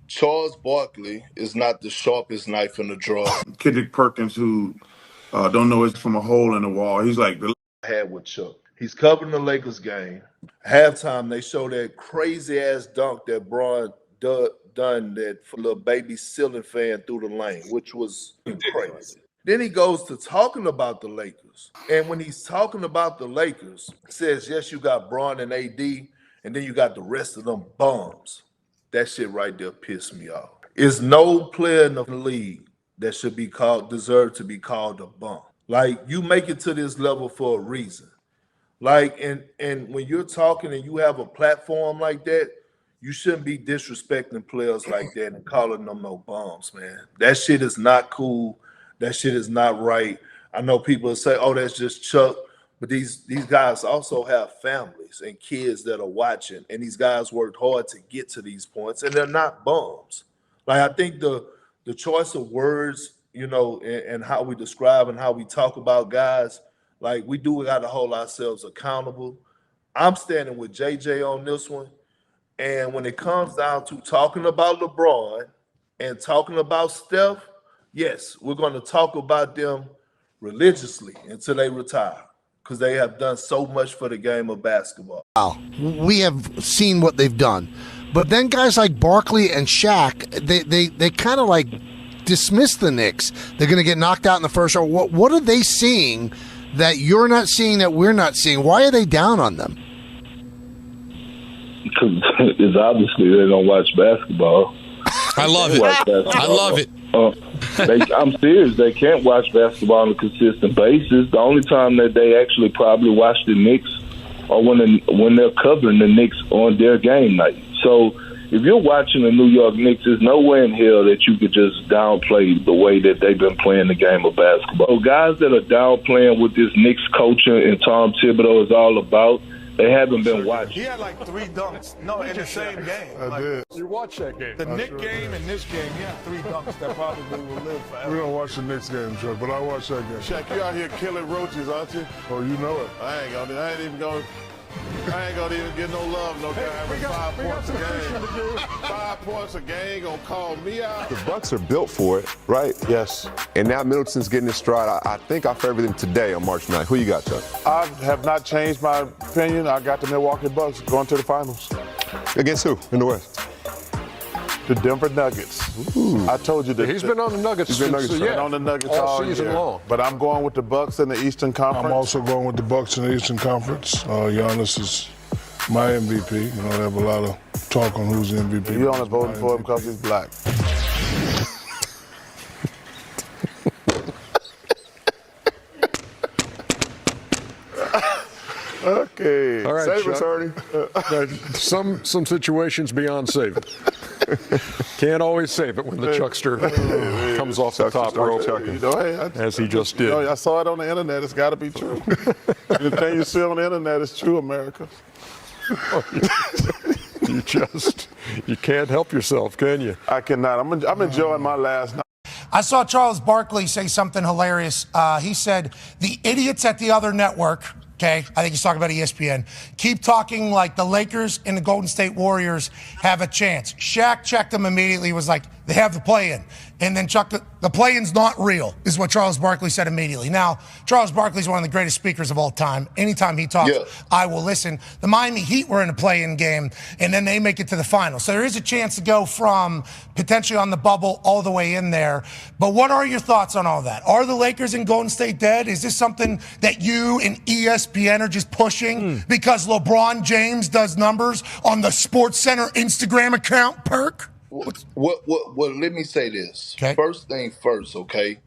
Charles Barkley is not the sharpest knife in the drawer. Kendrick Perkins, who don't know it's from a hole in the wall. He's like the Had with Chuck. He's covering the Lakers game. Halftime, they show that crazy ass dunk that Braun done that for little baby ceiling fan through the lane, which was crazy. Then he goes to talking about the Lakers. And when he's talking about the Lakers, says, yes, you got Braun and AD, and then you got the rest of them bums. That shit right there pissed me off. Is no player in the league that should be deserve to be called a bum. Like, you make it to this level for a reason. Like, and when you're talking and you have a platform like that, you shouldn't be disrespecting players like that and calling them no bums, man. That shit is not cool. That shit is not right. I know people say, oh, that's just Chuck. But these guys also have families and kids that are watching, and these guys worked hard to get to these points, and they're not bums. Like, I think the choice of words, and how we describe and how we talk about guys, like, we do got to hold ourselves accountable. I'm standing with JJ on this one. And when it comes down to talking about LeBron and talking about Steph, yes, we're going to talk about them religiously until they retire, because they have done so much for the game of basketball. We have seen what they've done. But then guys like Barkley and Shaq, they kind of like dismiss the Knicks. They're going to get knocked out in the first round. What are they seeing that you're not seeing, that we're not seeing? Why are they down on them? Because it's obviously they don't watch basketball. I love it. I love it. I'm serious. They can't watch basketball on a consistent basis. The only time that they actually probably watch the Knicks are when they're covering the Knicks on their game night. So if you're watching the New York Knicks, there's nowhere in hell that you could just downplay the way that they've been playing the game of basketball. So guys that are downplaying what this Knicks coaching and Tom Thibodeau is all about, they haven't been watching. He had like 3 dunks. No, in the same game. I did. You watch that game. The Knicks game and this game, he had 3 dunks that probably will live forever. We don't watch the Knicks game, Chuck, but I watch that game. Shaq, you out here killing roaches, aren't you? Oh, you know it. I ain't gonna even get no love, no guy with 5 points a game. 5 points a game gonna call me out. The Bucks are built for it, right? Yes. And now Middleton's getting his stride. I think I favor them today on March 9th. Who you got, Chuck? I have not changed my opinion. I got the Milwaukee Bucks going to the finals. Against who in the West? The Denver Nuggets. Ooh. I told you that. He's been on the Nuggets. He's been on the Nuggets all season year. long. But I'm going with the Bucks in the Eastern Conference. I'm also going with the Bucks in the Eastern Conference. Giannis is my MVP. You know, they have a lot of talk on who's the MVP. You only voting for him because he's black. Okay. All right, Save Chuck. us, Ernie. Some situations beyond saving. Can't always save it when the Chuckster comes off the top rope, as he just did. I saw it on the internet. It's got to be true. Anything you see on the internet is true, America. You can't help yourself, can you? I cannot. I'm enjoying my last night. I saw Charles Barkley say something hilarious. He said, the idiots at the other network, okay, I think he's talking about ESPN, keep talking like the Lakers and the Golden State Warriors have a chance. Shaq checked them immediately, was like, they have the play-in. And then Chuck, the play-in's not real, is what Charles Barkley said immediately. Now, Charles Barkley's one of the greatest speakers of all time. Anytime he talks, I will listen. The Miami Heat were in a play-in game, and then they make it to the final. So there is a chance to go from potentially on the bubble all the way in there. But what are your thoughts on all that? Are the Lakers and Golden State dead? Is this something that you and ESPN are just pushing because LeBron James does numbers on the SportsCenter Instagram account, Perk? Well, let me say this. Okay. First thing first, okay?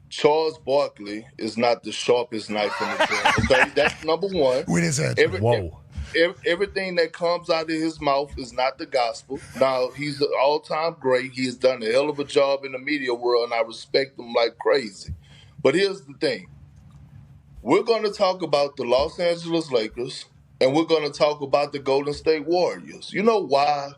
Charles Barkley is not the sharpest knife in the drawer, okay? That's number one. With his head. Everything that comes out of his mouth is not the gospel. Now, he's an all-time great. He has done a hell of a job in the media world, and I respect him like crazy. But here's the thing. We're going to talk about the Los Angeles Lakers, and we're going to talk about the Golden State Warriors. You know why?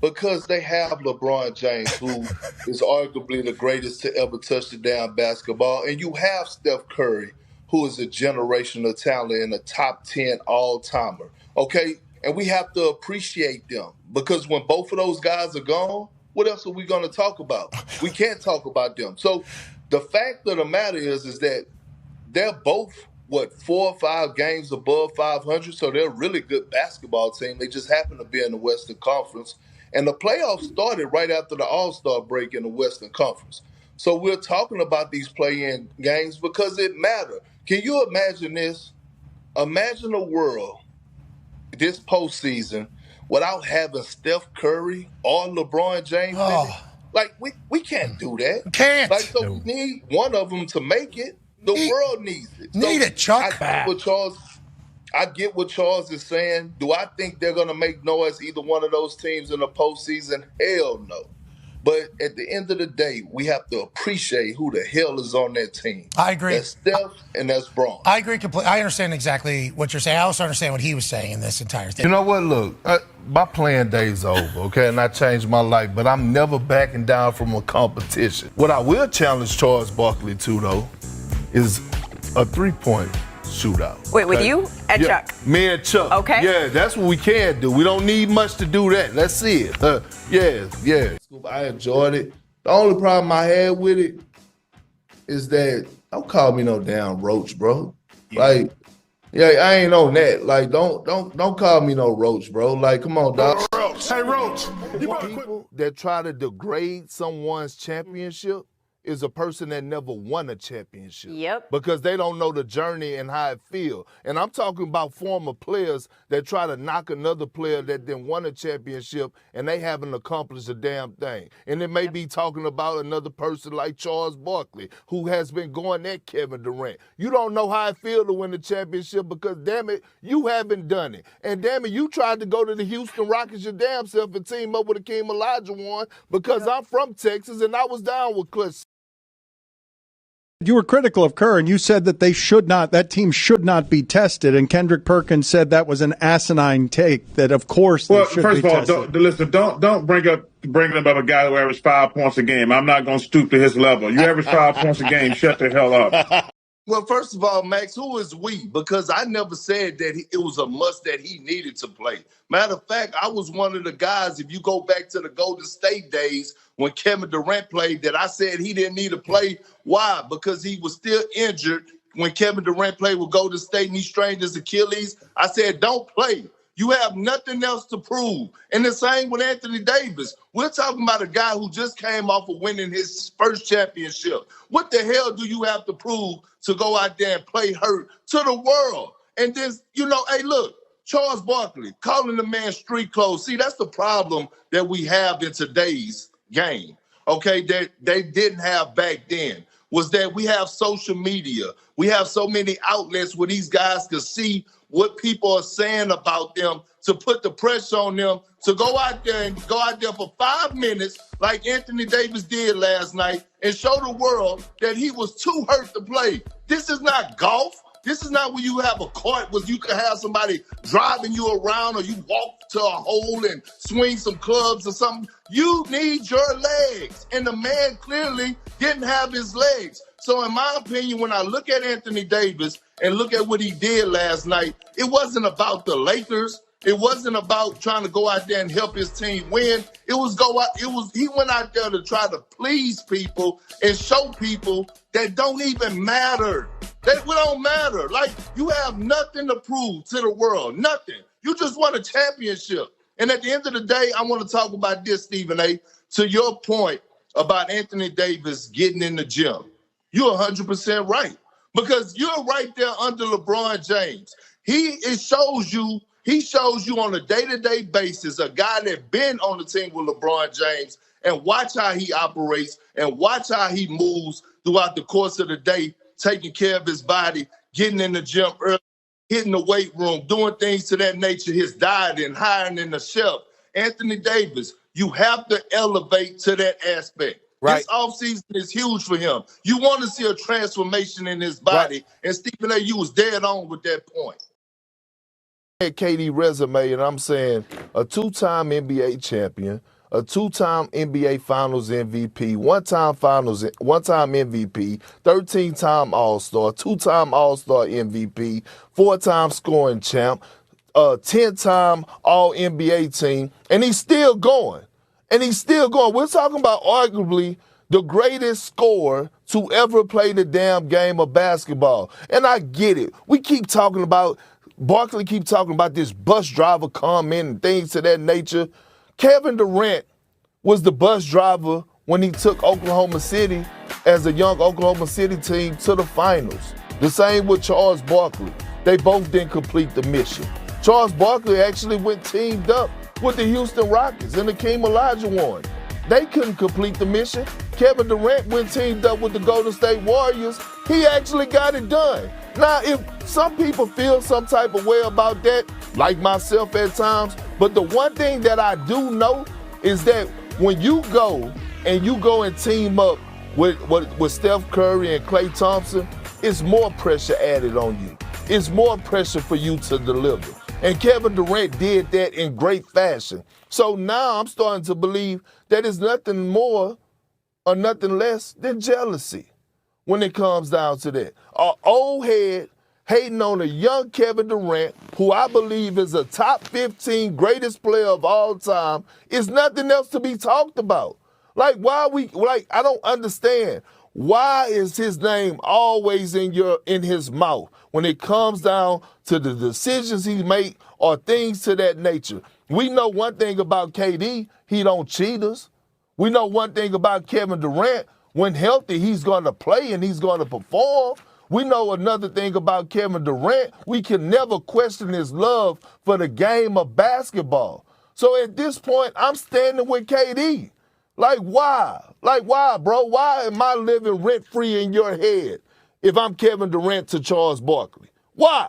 Because they have LeBron James, who is arguably the greatest to ever touch the damn basketball. And you have Steph Curry, who is a generational talent and a top 10 all-timer. Okay? And we have to appreciate them. Because when both of those guys are gone, what else are we going to talk about? We can't talk about them. So the fact of the matter is that they're both, 4 or 5 games above 500, so they're a really good basketball team. They just happen to be in the Western Conference. And the playoffs started right after the All-Star break in the Western Conference. So we're talking about these play-in games because it matters. Can you imagine this? Imagine a world this postseason without having Steph Curry or LeBron James in it. Like, we can't do that. Can't. Like, so we need one of them to make it. The world needs it. Need it, Chuck. I get what Charles is saying. Do I think they're going to make noise, either one of those teams in the postseason? Hell no. But at the end of the day, we have to appreciate who the hell is on that team. I agree. That's Steph and that's Braun. I agree completely. I understand exactly what you're saying. I also understand what he was saying in this entire thing. You know what? Look, my playing day's over, okay? And I changed my life, but I'm never backing down from a competition. What I will challenge Charles Barkley to, though, is a three-point shootout. Wait, with you? At Chuck? Me and Chuck. Okay. Yeah, that's what we can do. We don't need much to do that. Let's see it. Yeah. I enjoyed it. The only problem I had with it is that don't call me no damn roach, bro. Like, I ain't on that. Like, don't call me no roach, bro. Like, come on, dog. Hey, Roach. People that try to degrade someone's championship is a person that never won a championship. Yep. Because they don't know the journey and how it feels. And I'm talking about former players that try to knock another player that then won a championship and they haven't accomplished a damn thing. And it may be talking about another person like Charles Barkley, who has been going at Kevin Durant. You don't know how it feels to win the championship because, damn it, you haven't done it. And damn it, you tried to go to the Houston Rockets your damn self and team up with Akeem Olajuwon because I'm from Texas and I was down with Clutch. You were critical of Kerr, and you said that that team should not be tested. And Kendrick Perkins said that was an asinine take. That of course they should be tested. Listen, don't bring up a guy who averaged 5 points a game. I'm not going to stoop to his level. You average 5 points a game, shut the hell up. Well, first of all, Max, who is we? Because I never said that it was a must that he needed to play. Matter of fact, I was one of the guys, if you go back to the Golden State days when Kevin Durant played, that I said he didn't need to play. Why? Because he was still injured when Kevin Durant played with Golden State and he strained his Achilles. I said, don't play. You have nothing else to prove. And the same with Anthony Davis. We're talking about a guy who just came off of winning his first championship. What the hell do you have to prove to go out there and play hurt to the world? And then, hey, look, Charles Barkley, calling the man street clothes. See, that's the problem that we have in today's game, okay, that they didn't have back then, was that we have social media. We have so many outlets where these guys can see what people are saying about them to put the pressure on them to go out there for 5 minutes like Anthony Davis did last night and show the world that he was too hurt to play. This is not golf. This is not where you have a court where you can have somebody driving you around or you walk to a hole and swing some clubs or something. You need your legs. And the man clearly didn't have his legs. So in my opinion, when I look at Anthony Davis and look at what he did last night, it wasn't about the Lakers. It wasn't about trying to go out there and help his team win. He went out there to try to please people and show people that don't even matter. That don't matter. Like, you have nothing to prove to the world. Nothing. You just won a championship. And at the end of the day, I want to talk about this, Stephen A. To your point about Anthony Davis getting in the gym. You're 100% right. Because you're right there under LeBron James. He shows you on a day-to-day basis a guy that been on the team with LeBron James, and watch how he operates and watch how he moves throughout the course of the day, taking care of his body, getting in the gym early, hitting the weight room, doing things to that nature, his diet and hiring in the chef. Anthony Davis, you have to elevate to that aspect. Right. This offseason is huge for him. You want to see a transformation in his body. Right. And Stephen A., you was dead on with that point. KD resume, and I'm saying a 2-time NBA champion, a 2-time NBA Finals MVP, 1-time MVP, 13-time All-Star, 2-time All-Star MVP, 4-time scoring champ, 10-time All-NBA team, and he's still going. And he's still going. We're talking about arguably the greatest scorer to ever play the damn game of basketball. And I get it. We keep talking about, Barkley keep talking about this bus driver comment and things to that nature. Kevin Durant was the bus driver when he took Oklahoma City as a young Oklahoma City team to the finals. The same with Charles Barkley. They both didn't complete the mission. Charles Barkley actually went teamed up with the Houston Rockets and Hakeem Olajuwon. They couldn't complete the mission. Kevin Durant went teamed up with the Golden State Warriors. He actually got it done. Now, if some people feel some type of way about that, like myself at times, but the one thing that I do know is that when you go and team up with Steph Curry and Klay Thompson, it's more pressure added on you. It's more pressure for you to deliver. And Kevin Durant did that in great fashion. So now I'm starting to believe that it's nothing more or nothing less than jealousy when it comes down to that. An old head hating on a young Kevin Durant, who I believe is a top 15 greatest player of all time, is nothing else to be talked about. I don't understand. Why is his name always in his mouth when it comes down to the decisions he make or things to that nature? We know one thing about KD, he don't cheat us. We know one thing about Kevin Durant, when healthy, he's going to play and he's going to perform. We know another thing about Kevin Durant, we can never question his love for the game of basketball. So at this point, I'm standing with KD. Why, bro? Why am I living rent-free in your head if I'm Kevin Durant to Charles Barkley? Why?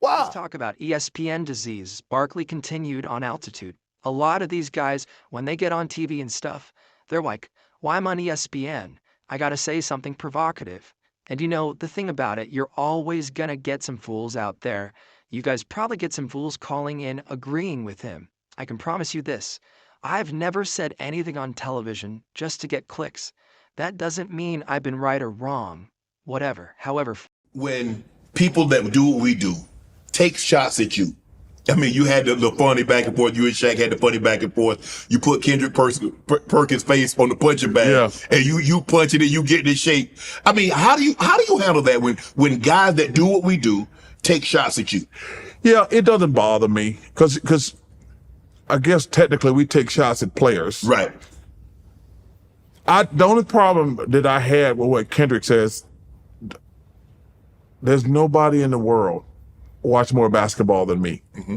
Let's talk about ESPN disease. Barkley continued on altitude. A lot of these guys, when they get on TV and stuff, they're like, why I'm on ESPN? I gotta say something provocative. And the thing about it, you're always gonna get some fools out there. You guys probably get some fools calling in, agreeing with him. I can promise you this. I've never said anything on television just to get clicks. That doesn't mean I've been right or wrong. Whatever. However, when people that do what we do take shots at you, I mean, you had the funny back and forth. You and Shaq had the funny back and forth. You put Kendrick Perkins' face on the punching bag, and you punch it and you get in shape. I mean, how do you handle that when guys that do what we do take shots at you? Yeah, it doesn't bother me because I guess technically we take shots at players. Right. The only problem that I had with what Kendrick says, there's nobody in the world watch more basketball than me. Mm-hmm.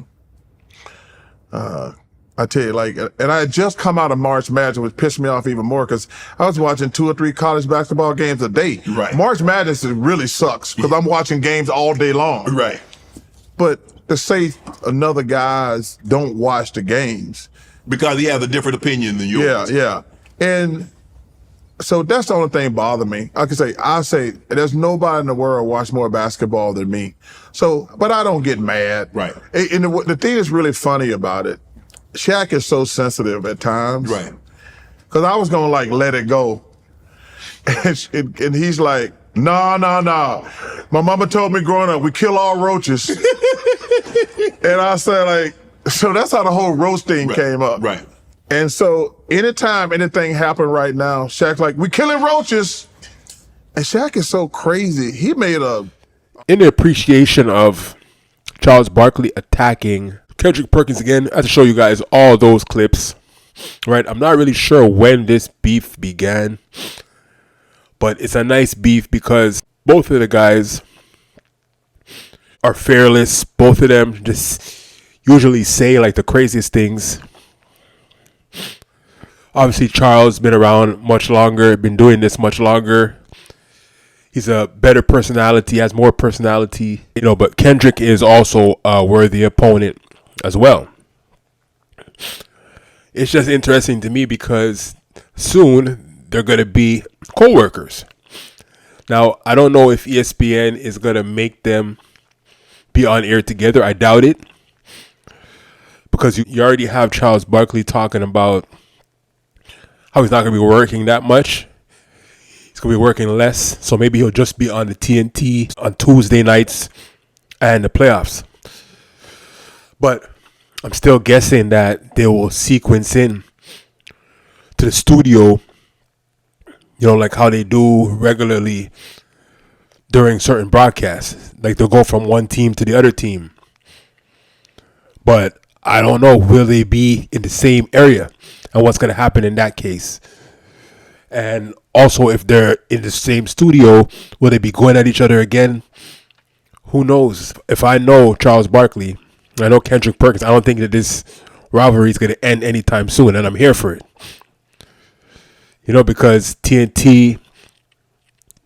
I tell you, and I had just come out of March Madness, which pissed me off even more because I was watching 2 or 3 college basketball games a day. Right. March Madness really sucks because I'm watching games all day long. Right. But to say another guys don't watch the games because he has a different opinion than yours. Yeah. And so that's the only thing bothering me. I say there's nobody in the world watch more basketball than me. So, but I don't get mad. Right. And the thing that's really funny about it, Shaq is so sensitive at times. Right. Because I was gonna let it go, and he's like, nah. My mama told me growing up, we kill all roaches. And I said so that's how the whole roast thing came up. Right. And so anytime anything happened right now, Shaq's like, we killing roaches. And Shaq is so crazy. He made in the appreciation of Charles Barkley attacking Kendrick Perkins again, I have to show you guys all those clips. Right? I'm not really sure when this beef began, but it's a nice beef because both of the guys are fearless. Both of them just usually say the craziest things. Obviously, Charles been around much longer, been doing this much longer. He's a better personality, has more personality, but Kendrick is also a worthy opponent as well. It's just interesting to me because soon they're going to be co-workers. Now, I don't know if ESPN is going to make them be on air together. I doubt it. Because you already have Charles Barkley talking about how he's not going to be working that much. He's going to be working less. So maybe he'll just be on the TNT on Tuesday nights and the playoffs. But I'm still guessing that they will sequence in to the studio, like how they do regularly during certain broadcasts. Like they'll go from one team to the other team. But I don't know, will they be in the same area and what's going to happen in that case? And also, if they're in the same studio, will they be going at each other again? Who knows? If I know Charles Barkley, I know Kendrick Perkins, I don't think that this rivalry is going to end anytime soon, and I'm here for it. Because TNT,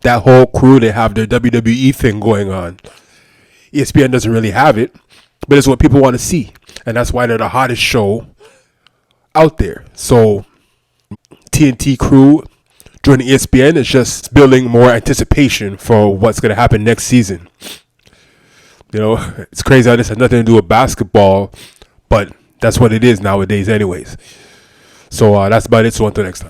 that whole crew, they have their WWE thing going on. ESPN doesn't really have it, but it's what people want to see. And that's why they're the hottest show out there. So TNT crew joining ESPN is just building more anticipation for what's going to happen next season. It's crazy how this has nothing to do with basketball, but that's what it is nowadays anyways. So that's about it. So until next time.